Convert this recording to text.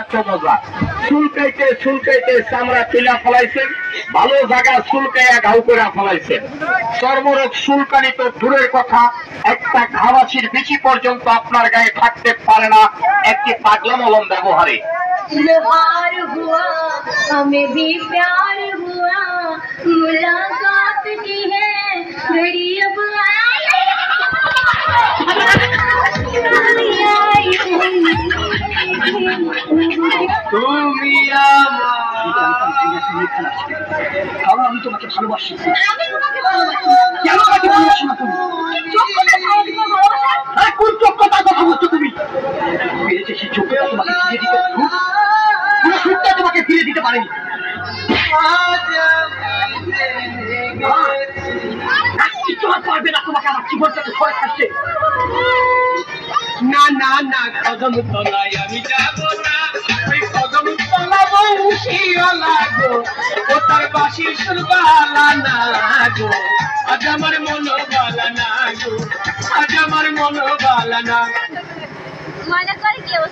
এত মজা চুলকাইতে চুলকাইতে চামড়া তুলা ফলাইছেন, ভালো জায়গা চুলকাইয়া ঘাউ করে ফলাইছেন। চর্মরোগ চুলকানি তো দূরের কথা, একটা ঘামাচির বিচি পর্যন্ত আপনার গায়ে থাকতে পারে না একটি পাগলা মলম ব্যবহারে। इजहार हुआ हमें भी प्यार हुआ मुलाकात की है घड़ी अब তুমি কারণ আমি তোমাকে ভালোবাসি। আমি তোমাকে ভালোবাসি। কেন আমাকে ভালোবাসো না তুমি? যোগ্যতা ছাড়া তোমার ভালোবাসা? আরে কোন যোগ্যতার কথা বলছো তুমি? পেয়েছে সেই যোগ্যতা তোমাকে ফিরিয়ে দিতে, পুরো সুখটা তোমাকে ফিরিয়ে দিতে পারেনি। কিছু আর পারবে না তোমাকে আমার জীবনটাকে ছড়ে থাকছে। না না না, কদম তলায় আমি যাব না, ওই কদম তলা বংশীও লাগো, ও তার বাঁশির সুর বালা না গো, আজ আমার মন বালা না গো, আজ আমার মন বালা না। মনে করে কেউ